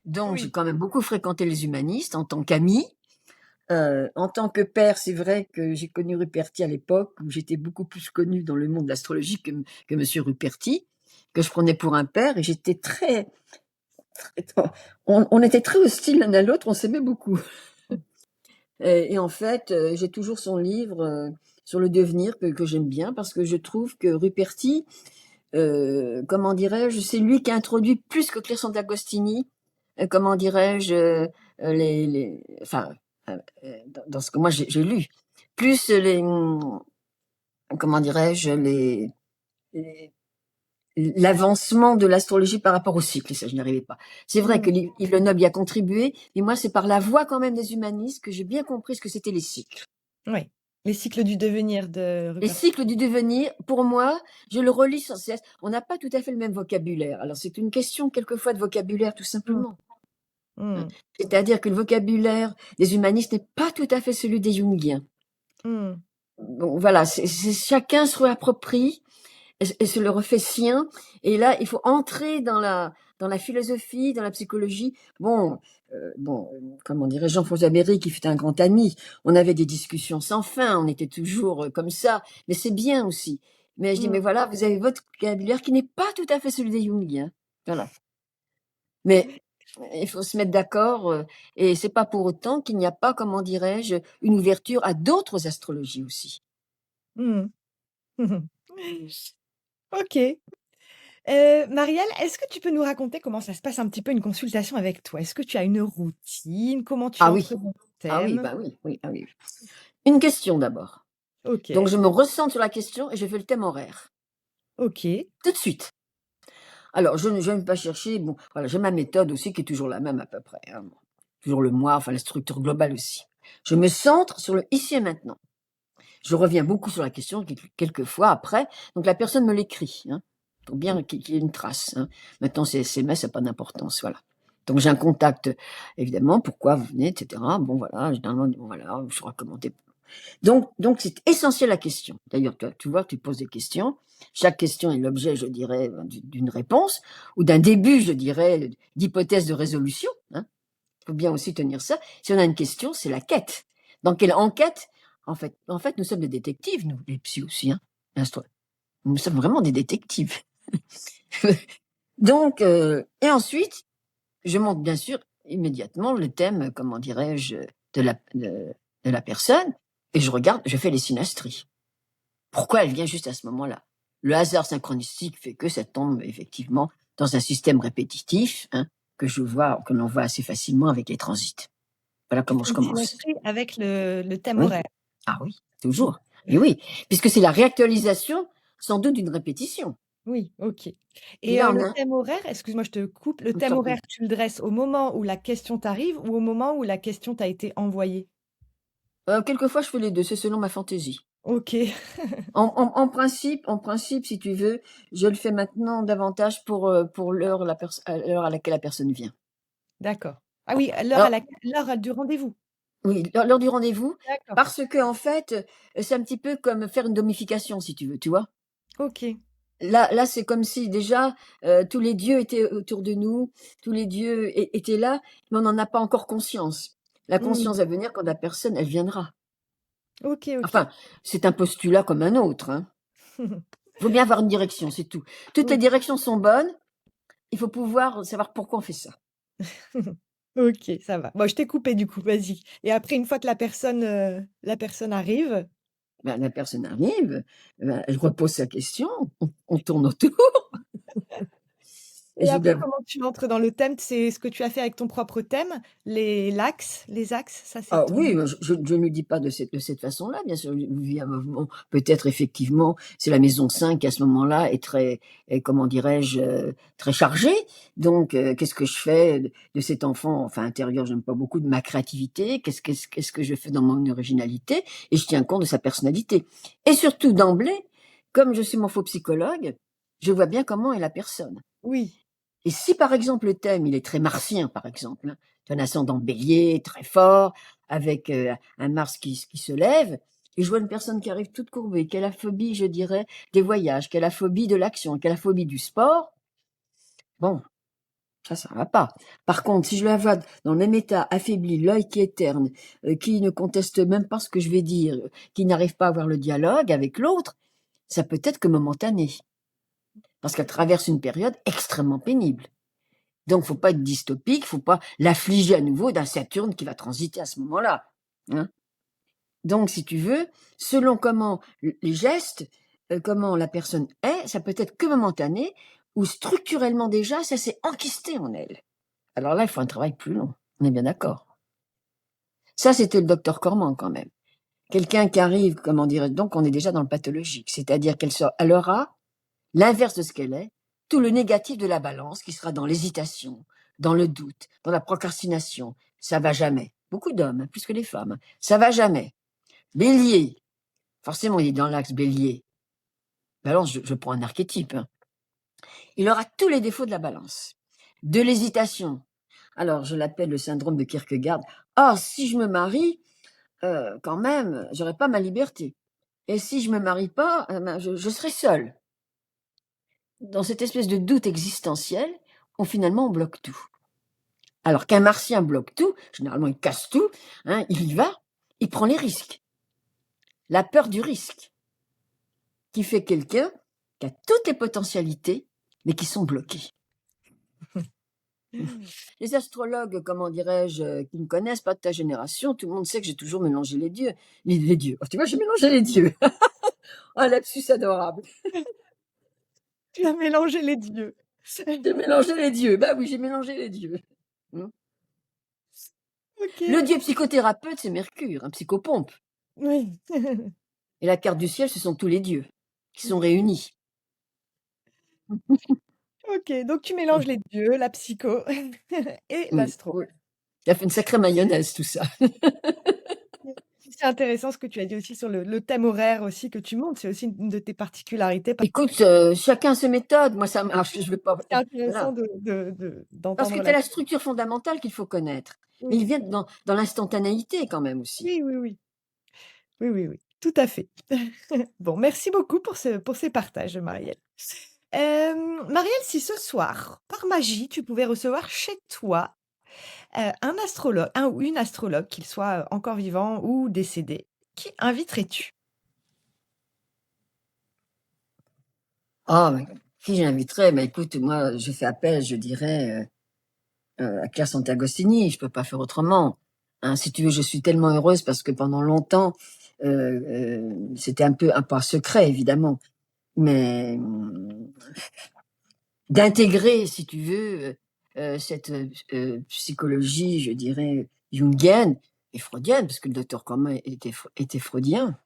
Donc j'ai Oui. quand même beaucoup fréquenté les humanistes en tant qu'amie, En tant que père, c'est vrai que j'ai connu Ruperti à l'époque où j'étais beaucoup plus connue dans le monde de l'astrologie que monsieur Ruperti, que je prenais pour un père et j'étais très on était très hostiles l'un à l'autre, on s'aimait beaucoup. Et en fait, j'ai toujours son livre, sur le devenir que j'aime bien parce que je trouve que Ruperti, comment dirais-je? C'est lui qui a introduit plus que Claire Sant'Agostini, comment dirais-je? Les enfin, dans ce que moi j'ai lu, plus comment dirais-je? Les l'avancement de l'astrologie par rapport au cycle, et ça je n'y arrivais pas. C'est vrai que Mmh. Yves Le Noble y a contribué, mais moi c'est par la voie quand même des humanistes que j'ai bien compris ce que c'était les cycles. Ouais. Les cycles du devenir de Les Rupert. cycles du devenir, pour moi, je le relis sans cesse. On n'a pas tout à fait le même vocabulaire. Alors c'est une question quelquefois de vocabulaire tout Mmh. simplement, hein. Mmh. C'est-à-dire que le vocabulaire des humanistes n'est pas tout à fait celui des Jungiens. Mmh. Bon voilà, chacun se réapproprie et se le refait sien. Et là, il faut entrer dans la philosophie, dans la psychologie. Comment dirait Jean-François Berry, qui fut un grand ami, on avait des discussions sans fin, on était toujours comme ça, mais c'est bien aussi. Mais je dis, mais Mmh. voilà, vous avez votre vocabulaire qui n'est pas tout à fait celui des Jungiens. Voilà. Mais il faut se mettre d'accord, et c'est pas pour autant qu'il n'y a pas, comment dirais-je, une ouverture à d'autres astrologies aussi. Mmh. OK. Marielle, est-ce que tu peux nous raconter comment ça se passe un petit peu une consultation avec toi? Est-ce que tu as une routine? Comment tu Ah entres oui, dans le ah oui, thème? bah oui, oui, ah oui. Une question d'abord. Donc OK, je me ressens sur la question et je fais le thème horaire, OK. tout de suite. Alors je ne j'aime pas chercher, bon, voilà, j'ai ma méthode aussi qui est toujours la même à peu près, hein, bon. Toujours le moi, enfin la structure globale aussi. Je me centre sur le ici et maintenant. Je reviens beaucoup sur la question quelquefois après, donc la personne me l'écrit, hein, pour bien qu'il y ait une trace, hein. Maintenant c'est SMS, ça a pas d'importance, voilà. Donc j'ai un contact, évidemment, pourquoi vous venez, et cetera. Bon voilà, généralement, bon voilà, je saurais commenter. Donc c'est essentiel la question. D'ailleurs, toi, tu vois, tu poses des questions. Chaque question est l'objet, je dirais, d'une réponse ou d'un début, je dirais, d'hypothèse de résolution, hein. Il faut bien aussi tenir ça. Si on a une question, c'est la quête. Dans quelle enquête? En fait, nous sommes des détectives, nous, les psys aussi, hein. Nous sommes vraiment des détectives. Donc, et ensuite, je monte bien sûr immédiatement le thème, comment dirais-je, de la personne, et je regarde, je fais les synastries. Pourquoi elle vient juste à ce moment-là? Le hasard synchronistique fait que ça tombe effectivement dans un système répétitif, hein, que l'on voit assez facilement avec les transits. Voilà Tu comment fais je une commence. symétrie avec le thème Oui. horaire? Ah oui, Mmh. toujours. Et oui, puisque c'est la réactualisation, sans doute, d'une répétition. Oui, OK. Et Et là, on le a thème horaire, excuse-moi, je te coupe, le je thème t'en horaire, prie. tu le dresses au moment où la question t'arrive ou au moment où la question t'a été envoyée? Quelquefois, je fais les 2, c'est selon ma fantaisie. OK. En principe, si tu veux, je le fais maintenant davantage pour l'heure à laquelle la personne vient. D'accord. Ah oui, Alors l'heure du rendez-vous? oui, l'heure du rendez-vous, D'accord. parce qu'en fait, c'est un petit peu comme faire une domification si tu veux, tu vois? OK. Là, c'est comme si déjà, tous les dieux étaient autour de nous, tous les dieux étaient là, mais on n'en a pas encore conscience. La conscience Mmh. va venir quand la personne, elle viendra. OK, OK. Enfin, c'est un postulat comme un autre, hein. Il faut bien avoir une direction, c'est tout. Toutes les OK. directions sont bonnes, il faut pouvoir savoir pourquoi on fait ça. OK, ça va. Bon, je t'ai coupé du coup, vas-y. Et après, une fois que la personne arrive, Ben, la personne arrive, ben, elle repose sa question, on tourne autour et et je après, dois. comment tu entres dans le thème? C'est ce que tu as fait avec ton propre thème? Les axes, ça c'est Ah ton oui, je ne le dis pas de cette façon-là, bien sûr. Il y a un mouvement peut-être effectivement, c'est la maison 5 qui à ce moment-là est comment dirais-je, très chargée. Donc qu'est-ce que je fais de cet enfant, enfin intérieur, j'aime pas beaucoup, de ma créativité? Qu'est-ce que je fais dans mon originalité? Et je tiens compte de sa personnalité. Et surtout d'emblée, comme je suis morphopsychologue, je vois bien comment est la personne. oui, Et si par exemple le thème, il est très martien par exemple, hein, tu as un ascendant bélier très fort, avec, un Mars qui se lève, et je vois une personne qui arrive toute courbée, qui a la phobie, je dirais, des voyages, qui a la phobie de l'action, qui a la phobie du sport, bon, Ça va pas. Par contre, si je la vois dans le même état, affaibli, l'œil qui est terne, qui ne conteste même pas ce que je vais dire, qui n'arrive pas à avoir le dialogue avec l'autre, ça peut être que momentané. Parce qu'elle traverse une période extrêmement pénible. Donc, faut pas être dystopique, faut pas l'affliger à nouveau d'un Saturne qui va transiter à ce moment-là. Hein. Donc, si tu veux, selon comment les gestes, comment la personne est, ça peut être que momentané, ou structurellement déjà, ça s'est enquisté en elle. Alors là, il faut un travail plus long. On est bien d'accord. Ça, c'était le docteur Corman quand même. Quelqu'un qui arrive, comment dirais-je, donc on est déjà dans le pathologique, c'est-à-dire elle aura l'inverse de ce qu'elle est, tout le négatif de la balance qui sera dans l'hésitation, dans le doute, dans la procrastination. Ça va jamais. Beaucoup d'hommes, plus que les femmes. Ça va jamais. Bélier. Forcément, il est dans l'axe bélier. Balance, je prends un archétype. Hein. Il aura tous les défauts de la balance. De l'hésitation. Alors, je l'appelle le syndrome de Kierkegaard. Ah, si je me marie, quand même, j'aurai pas ma liberté. Et si je me marie pas, je serai seule. Dans cette espèce de doute existentiel, finalement, on bloque tout. Alors qu'un martien bloque tout, généralement il casse tout, hein, il y va, il prend les risques. La peur du risque, qui fait quelqu'un qui a toutes les potentialités, mais qui sont bloqués. Les astrologues, comment dirais-je, qui ne connaissent pas de ta génération, tout le monde sait que j'ai toujours mélangé les dieux. Les dieux. Oh, tu vois, j'ai mélangé les dieux. Un lapsus adorable. Tu as mélangé les dieux. J'ai mélangé les dieux. Bah oui, j'ai mélangé les dieux. Le OK. dieu psychothérapeute, c'est Mercure, un psychopompe. Oui. Et la carte du ciel, ce sont tous les dieux qui sont réunis. OK, donc tu mélanges les dieux, la psycho et Oui, l'astro. oui. Ça fait une sacrée mayonnaise tout ça. C'est intéressant ce que tu as dit aussi sur le thème horaire aussi que tu montes, c'est aussi une de tes particularités. Écoute, chacun ses méthodes. Moi, ça marche. Je veux pas. C'est intéressant Voilà. Parce que d'entendre tu as la la structure fondamentale qu'il faut connaître. Mais oui, il vient dans l'instantanéité quand même aussi. oui, oui, oui. Oui, oui, oui, tout à fait. Bon, merci beaucoup pour ces partages, Marielle. Marielle, si ce soir, par magie, tu pouvais recevoir chez toi, un astrologue, un ou une astrologue, qu'il soit, encore vivant ou décédé, qui inviterais-tu? Ah, mais qui j'inviterais? Bah, écoute, moi, je fais appel, je dirais, à Claire Sant'Agostini. Je peux pas faire autrement. Hein, si tu veux, je suis tellement heureuse parce que pendant longtemps, c'était un peu un secret, évidemment. Mais d'intégrer, si tu veux, cette psychologie, je dirais, jungienne et freudienne, parce que le docteur Corman était freudien.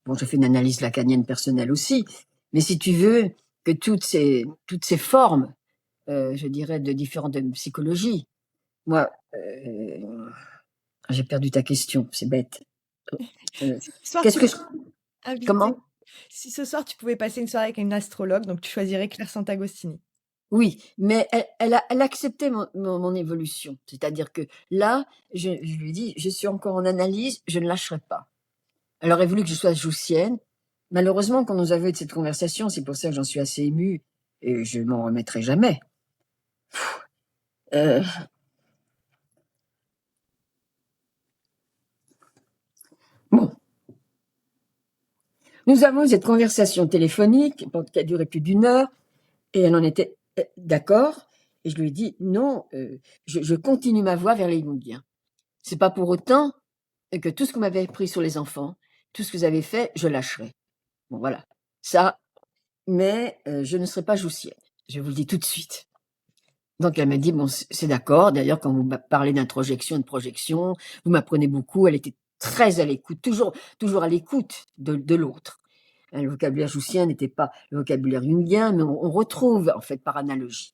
Bon, je fais une analyse lacanienne personnelle aussi. Mais si tu veux, que toutes ces formes, je dirais, de différentes psychologies, moi, j'ai perdu ta question, c'est bête. Euh, Ce soir, Qu'est-ce tu que pouvais je... inviter Comment? si ce soir, tu pouvais passer une soirée avec une astrologue, donc tu choisirais Claire Sant'Agostini. Oui, mais elle acceptait mon évolution. C'est-à-dire que là, je lui dis, je suis encore en analyse, je ne lâcherai pas. Elle aurait voulu que je sois joussienne. Malheureusement, quand nous avons eu cette conversation, c'est pour ça que j'en suis assez émue, et je m'en remettrai jamais. Euh, bon, nous avons eu cette conversation téléphonique qui a duré plus d'une heure, et elle en était d'accord. Et je lui ai dit, non, je continue ma voie vers les Jungiens. C'est pas pour autant que tout ce que vous m'avez appris sur les enfants, tout ce que vous avez fait, je lâcherai. Bon, voilà. Ça, mais je ne serai pas joussienne. Je vous le dis tout de suite. Donc elle m'a dit, bon, c'est d'accord. D'ailleurs, quand vous parlez d'introjection et de projection, vous m'apprenez beaucoup. Elle était très à l'écoute, toujours à l'écoute de l'autre. Le vocabulaire joussien n'était pas le vocabulaire jungien, mais on retrouve, en fait, par analogie.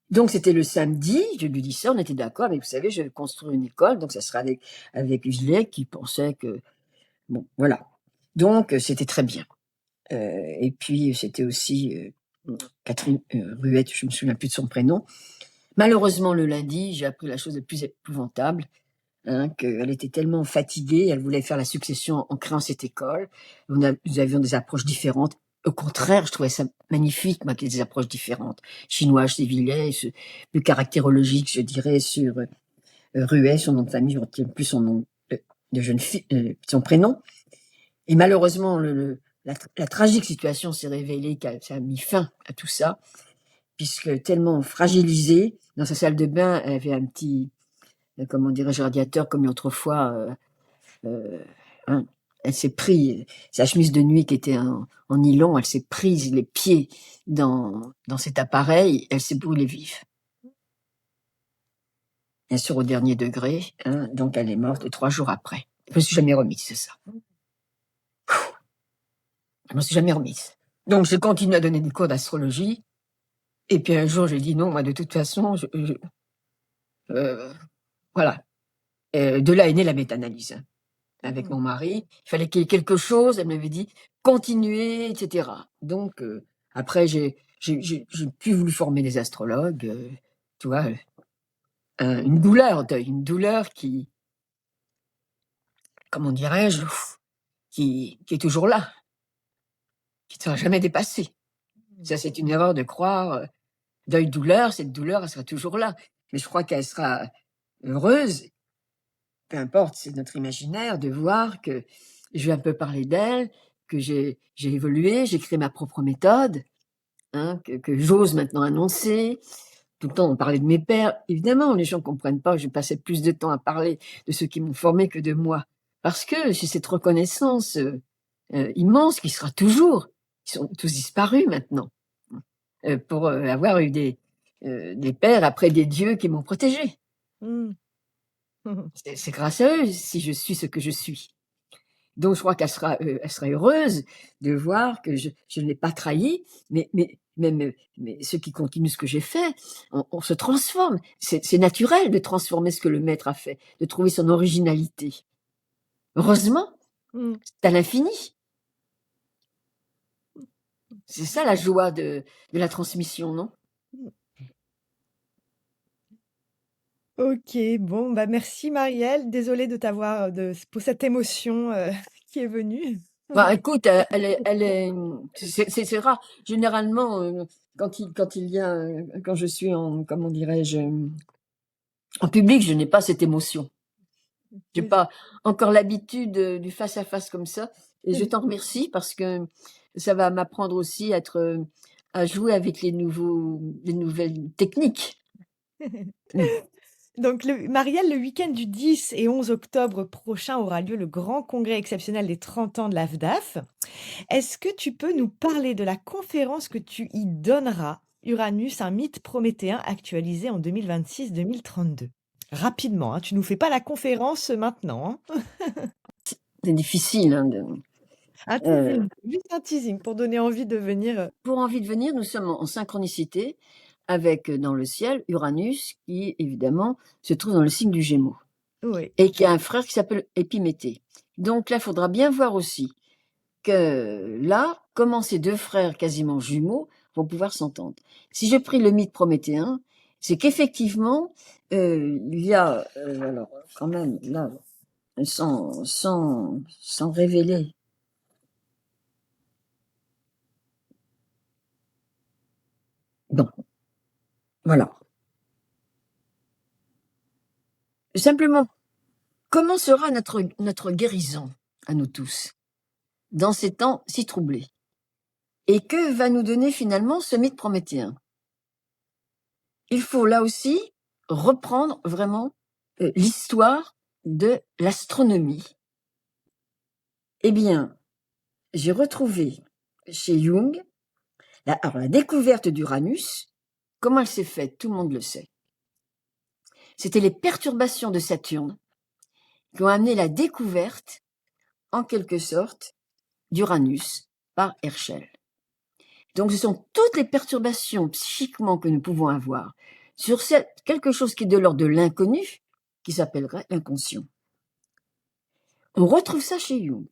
Donc c'était le samedi, je lui dis ça, on était d'accord, mais vous savez, je vais construire une école, donc ça sera avec Gilet qui pensait que... Bon, voilà. Donc c'était très bien. Et puis c'était aussi Catherine Ruette, je me souviens plus de son prénom. Malheureusement, le lundi, j'ai appris la chose la plus épouvantable, hein, qu'elle était tellement fatiguée, elle voulait faire la succession en créant cette école. Nous avions des approches différentes. Au contraire, je trouvais ça magnifique, moi, qu'il y ait des approches différentes. Chinois, Sévillais, le caractérologique, je dirais, sur Ruet, son nom de famille, je ne retiens plus son nom de jeune fille, son prénom. Et malheureusement, la tragique situation s'est révélée ça a mis fin à tout ça, puisque tellement fragilisée, dans sa salle de bain, elle avait un petit, comment dirais-je, radiateur comme autrefois. Hein, elle s'est pris, sa chemise de nuit qui était en nylon, elle s'est prise les pieds dans cet appareil, elle s'est brûlée vive. Bien sûr, au dernier degré, hein, donc elle est morte 3 jours après. Je me suis jamais remise, c'est ça. Je me suis jamais remise. Donc j'ai continué à donner des cours d'astrologie, et puis un jour j'ai dit non, moi de toute façon, voilà. De là est née la méta-analyse. Avec mon mari, il fallait qu'il y ait quelque chose, elle m'avait dit: «Continuez» et cetera. Donc après j'ai plus voulu former des astrologues, tu vois? Une douleur qui, comment dirais-je? Qui est toujours là, qui ne sera jamais dépassée. Ça, c'est une erreur de croire, deuil-douleur, cette douleur, elle sera toujours là. Mais je crois qu'elle sera heureuse, peu importe, c'est notre imaginaire, de voir que je vais un peu parler d'elle, que j'ai évolué, j'ai créé ma propre méthode, hein, que j'ose maintenant annoncer. Tout le temps, on parlait de mes pères. Évidemment, les gens ne comprennent pas, je passais plus de temps à parler de ceux qui m'ont formé que de moi. Parce que j'ai cette reconnaissance immense qui sera toujours. Ils sont tous disparus maintenant. Pour avoir eu des pères après des dieux qui m'ont protégé. Mmh. C'est grâce à eux si je suis ce que je suis. Donc je crois elle sera heureuse de voir que je ne l'ai pas trahi, mais ceux qui continuent ce que j'ai fait, on se transforme. C'est naturel de transformer ce que le maître a fait, de trouver son originalité. Heureusement, Mmh. c'est à l'infini. C'est ça la joie de la transmission, non? Mmh. OK, bon, bah, merci Marielle. Désolée de t'avoir, pour cette émotion, qui est venue. Bah, écoute, elle est, c'est rare. Généralement, quand il y a, quand je suis en, comment dirais-je, en public, je n'ai pas cette émotion. J'ai Oui. pas encore l'habitude, du face à face comme ça, et je t'en remercie parce que ça va m'apprendre aussi à jouer avec les nouvelles techniques. Mmh. Donc Marielle, le week-end du 10 et 11 octobre prochain aura lieu le grand congrès exceptionnel des 30 ans de l'AFDAF. Est-ce que tu peux nous parler de la conférence que tu y donneras? Uranus, un mythe prométhéen actualisé en 2026-2032. Rapidement, hein, tu nous fais pas la conférence maintenant, hein. C'est difficile, hein, Un heu, teasing, juste un teasing pour donner envie de venir, pour envie de venir, nous sommes en synchronicité avec, dans le ciel, Uranus qui, évidemment, se trouve dans le signe du Gémeaux oui. et qui a un frère qui s'appelle Épiméthée. Donc là, il faudra bien voir aussi que là, comment ces 2 frères quasiment jumeaux vont pouvoir s'entendre. Si je pris le mythe prométhéen, c'est qu'effectivement, il y a, alors quand même là, sans révéler, bon, voilà. Simplement, comment sera notre guérison à nous tous, dans ces temps si troublés? Et que va nous donner finalement ce mythe prométhéen? Il faut là aussi reprendre vraiment, l'histoire de l'astronomie. Eh bien, j'ai retrouvé chez Jung la découverte d'Uranus. Comment elle s'est faite? Tout le monde le sait. C'était les perturbations de Saturne qui ont amené la découverte, en quelque sorte, d'Uranus par Herschel. Donc ce sont toutes les perturbations psychiquement que nous pouvons avoir sur quelque chose qui est de l'ordre de l'inconnu, qui s'appellerait l'inconscient. On retrouve ça chez Jung.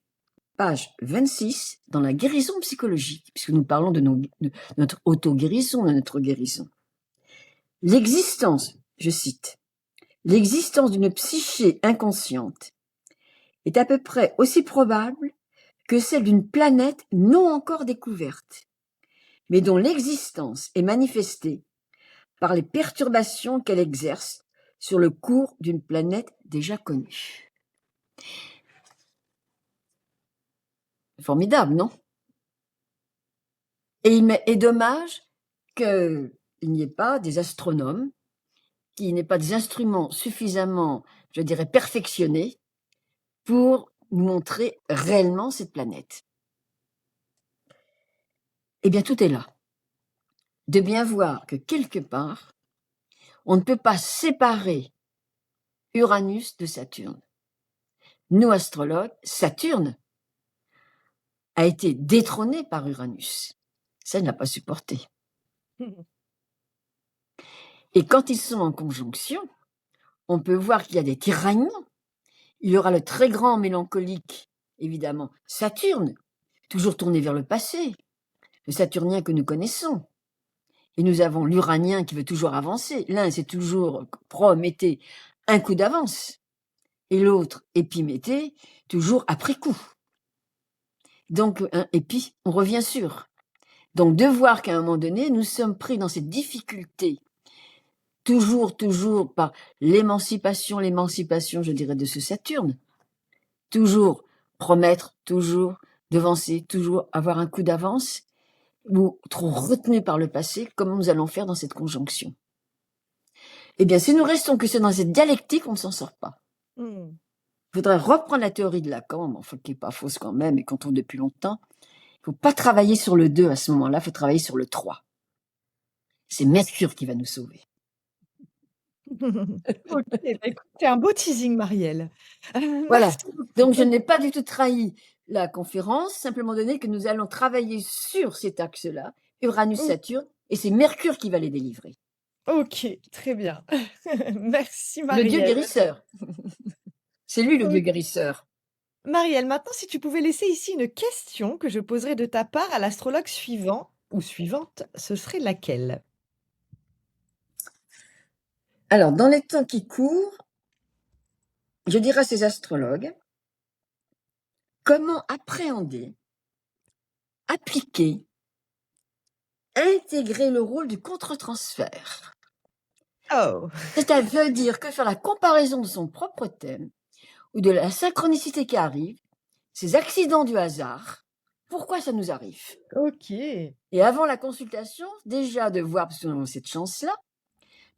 Page 26, dans la guérison psychologique, puisque nous parlons de notre auto-guérison, de notre guérison. L'existence, je cite, l'existence d'une psyché inconsciente est à peu près aussi probable que celle d'une planète non encore découverte, mais dont l'existence est manifestée par les perturbations qu'elle exerce sur le cours d'une planète déjà connue. Formidable, non? Et il est dommage qu'il n'y ait pas des astronomes, qu'il n'y ait pas des instruments suffisamment, je dirais, perfectionnés pour nous montrer réellement cette planète. Eh bien, tout est là. De bien voir que quelque part, on ne peut pas séparer Uranus de Saturne. Nous, astrologues, Saturne a été détrôné par Uranus. Ça, il n'a pas supporté. Et quand ils sont en conjonction, on peut voir qu'il y a des tiraillements. Il y aura le très grand mélancolique, évidemment, Saturne, toujours tourné vers le passé, le saturnien que nous connaissons. Et nous avons l'uranien qui veut toujours avancer. L'un, c'est toujours Prométhée, un coup d'avance. Et l'autre, Épiméthée, toujours après coup. Donc, et puis, on revient sur. Donc, de voir qu'à un moment donné, nous sommes pris dans cette difficulté, toujours par l'émancipation, je dirais, de ce Saturne. Toujours promettre, toujours devancer, toujours avoir un coup d'avance, ou trop retenu par le passé, comme nous allons faire dans cette conjonction. Eh bien, si nous restons que dans cette dialectique, on ne s'en sort pas. Mmh. Il faudrait reprendre la théorie de Lacan, enfin, qui n'est pas fausse quand même, et qu'on trouve depuis longtemps. Il ne faut pas travailler sur le 2 à ce moment-là, il faut travailler sur le 3. C'est Mercure qui va nous sauver. OK, bah, écoute, c'est un beau teasing, Marielle. Voilà. Merci Donc, beaucoup. je n'ai pas du tout trahi la conférence, simplement donné que nous allons travailler sur cet axe-là, Mmh. Uranus-Saturne, et c'est Mercure qui va les délivrer. OK, très bien. Merci, Le dieu Marielle. guérisseur. C'est lui le dieu OK. guérisseur. Marielle, maintenant, si tu pouvais laisser ici une question que je poserai de ta part à l'astrologue suivant ou suivante, ce serait laquelle? Alors, dans les temps qui courent, je dirais à ces astrologues, comment appréhender, appliquer, intégrer le rôle du contre-transfert. Oh! C'est-à-dire que faire la comparaison de son propre thème ou de la synchronicité qui arrive, ces accidents du hasard, pourquoi ça nous arrive? OK. Et avant la consultation, déjà de voir, parce que nous avons cette chance-là,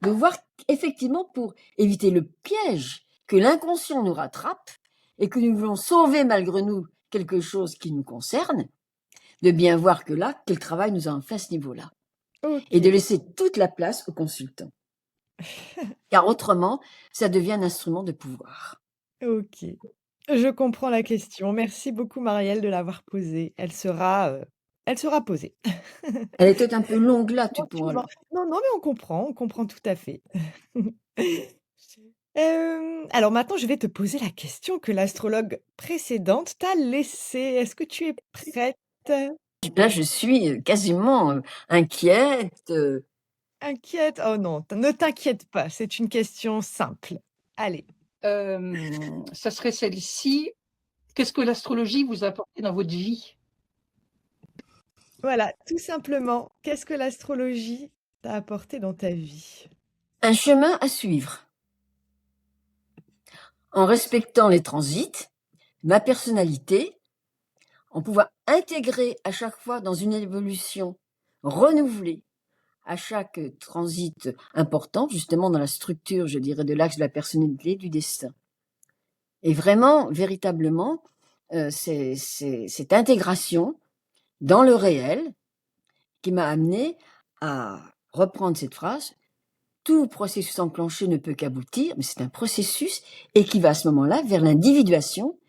de voir effectivement pour éviter le piège que l'inconscient nous rattrape et que nous voulons sauver malgré nous quelque chose qui nous concerne, de bien voir que là, quel travail nous avons fait à ce niveau-là. Et de OK. laisser toute la place au consultant. Car autrement, ça devient un instrument de pouvoir. OK. Je comprends la question. Merci beaucoup, Marielle, de l'avoir posée. Elle sera posée. Elle était un peu longue là, tu pourras. Tranquillement. Non, non, mais on comprend tout à fait. Alors maintenant, je vais te poser la question que l'astrologue précédente t'a laissée. Est-ce que tu es prête? Là, je suis quasiment inquiète. Inquiète? Oh non, ne t'inquiète pas, c'est une question simple. Allez, Ça serait celle-ci. Qu'est-ce que l'astrologie vous a apporté dans votre vie? voilà, tout simplement, qu'est-ce que l'astrologie t'a apporté dans ta vie? Un chemin à suivre. En respectant les transits, ma personnalité, en pouvant intégrer à chaque fois dans une évolution renouvelée, à chaque transit important, justement dans la structure, je dirais, de l'axe de la personnalité, du destin. Et vraiment, véritablement, c'est cette intégration dans le réel qui m'a amené à reprendre cette phrase: tout processus enclenché ne peut qu'aboutir, mais c'est un processus et qui va à ce moment-là vers l'individuation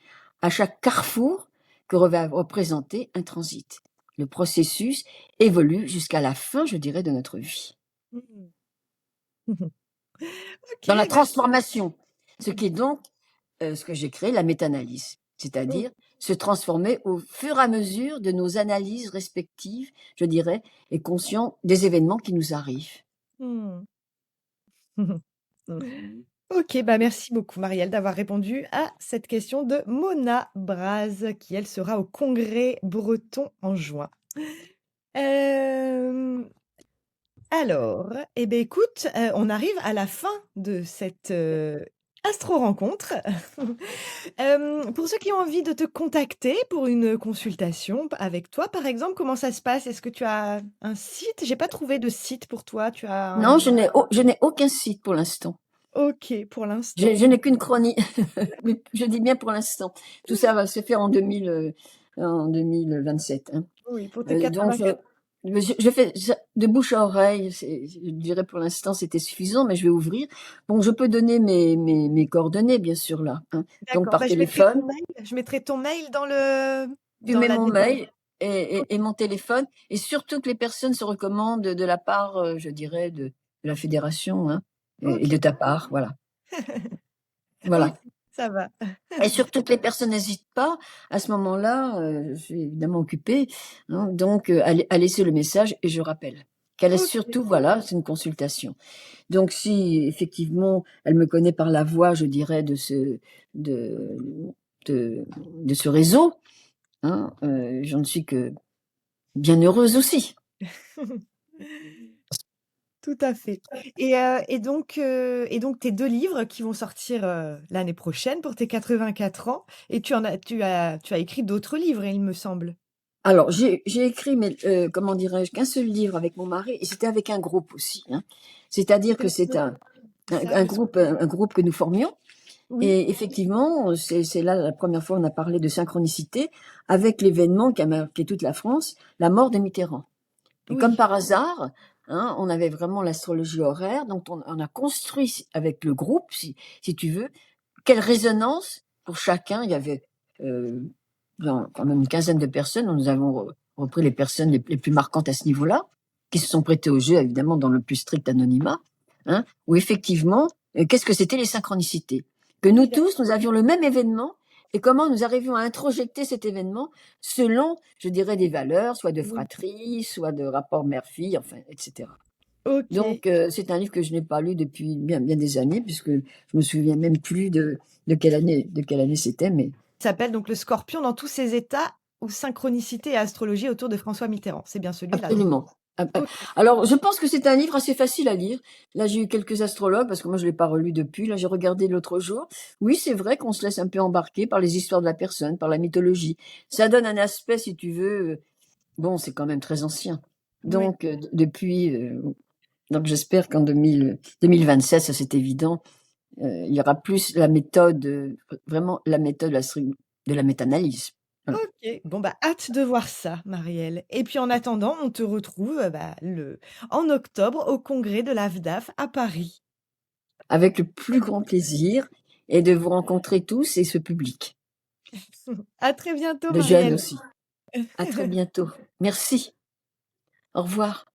à chaque carrefour que va représenter un transit. Le processus évolue jusqu'à la fin, je dirais, de notre vie. Mmh. Dans la OK, merci. transformation, ce qui est donc ce que j'ai créé, la méta-analyse, Oh, c'est-à-dire se transformer au fur et à mesure de nos analyses respectives, je dirais, et conscient des événements qui nous arrivent. mmh. OK, bah, merci beaucoup Marielle d'avoir répondu à cette question de Mona Braz qui, elle, sera au congrès breton en juin. Hem, alors, eh beh, écoute, on arrive à la fin de cette, astro-rencontre. Pour ceux qui ont envie de te contacter pour une consultation avec toi, par exemple, comment ça se passe? Est-ce que tu as un site? J'ai pas trouvé de site pour toi. Tu as Non, un je n'ai aucun site pour l'instant. OK, pour Je l'instant. n'ai qu'une chronique, mais je dis bien pour l'instant. Tout ça va se faire en 2027, hein. Oui, pour tes Donc 84. je fais ça de bouche à oreille, je dirais pour l'instant c'était suffisant, mais je vais ouvrir. Bon, je peux donner mes coordonnées bien sûr là, hein, donc D'accord, par bah, téléphone. je mettrai ton mail dans le Tu dans mets la mon description. mail et mon téléphone et surtout que les personnes se recommandent de la part, je dirais de la fédération, hein, et OK. de ta part, voilà. OK, Voilà. ça va. Et surtout que les personnes n'hésitent pas, à ce moment-là, je suis évidemment occupée, hein, donc à laisser le message et je rappelle. Qu'elle est OK. surtout voilà, c'est une consultation. Donc si effectivement elle me connaît par la voix, je dirais de de de ce réseau, hein, j'en suis que bien heureuse aussi. Tout à fait et donc tes 2 livres qui vont sortir, l'année prochaine pour tes 84 ans et tu as écrit d'autres livres, il me semble? Alors j'ai écrit mais comment dirais-je? Qu'un seul livre avec mon mari et c'était avec un groupe aussi, hein. C'est-à-dire C'était que c'est lequel? Ça, je sais un groupe que nous formions. oui, Et effectivement, c'est là la première fois on a parlé de synchronicité avec l'événement qui a marqué toute la France, la mort de Mitterrand. Et comme oui, par hasard, hein, on avait vraiment l'astrologie horaire, donc on a construit avec le groupe, si tu veux, quelle résonance pour chacun. Il y avait quand même une quinzaine de personnes. Nous avons repris les personnes les plus marquantes à ce niveau-là, qui se sont prêtées au jeu, évidemment, dans le plus strict anonymat, hein, où effectivement, qu'est-ce que c'était les synchronicités? Que nous oui, tous, nous avions le même événement et comment nous arrivions à introjecter cet événement selon, je dirais, des valeurs, soit de oui, fratrie, soit de rapport mère-fille, enfin, etc. OK. Donc, c'est un livre que je n'ai pas lu depuis bien, bien des années, puisque je me souviens même plus de quelle année c'était, mais Il s'appelle donc Le Scorpion dans tous ses états ou synchronicité et astrologie autour de François Mitterrand. C'est bien celui-là donc? absolument. OK. Alors, je pense que c'est un livre assez facile à lire. Là, j'ai eu quelques astrologues, parce que moi, je l'ai pas relu depuis. Là, j'ai regardé l'autre jour. Oui, c'est vrai qu'on se laisse un peu embarquer par les histoires de la personne, par la mythologie. Ça donne un aspect, si tu veux, bon, c'est quand même très ancien. Oui. Donc, donc j'espère qu'en 2027, ça c'est évident, il y aura plus la méthode, vraiment la méthode de la méta-analyse. Voilà. OK. Bon, bah, hâte de voir ça, Marielle. Et puis en attendant, on te retrouve, bah, en octobre au congrès de l'AFDAF à Paris. Avec le plus grand plaisir et de vous rencontrer tous et ce public, À très bientôt, de jeunes Marielle. aussi. À très bientôt. Merci. Au revoir.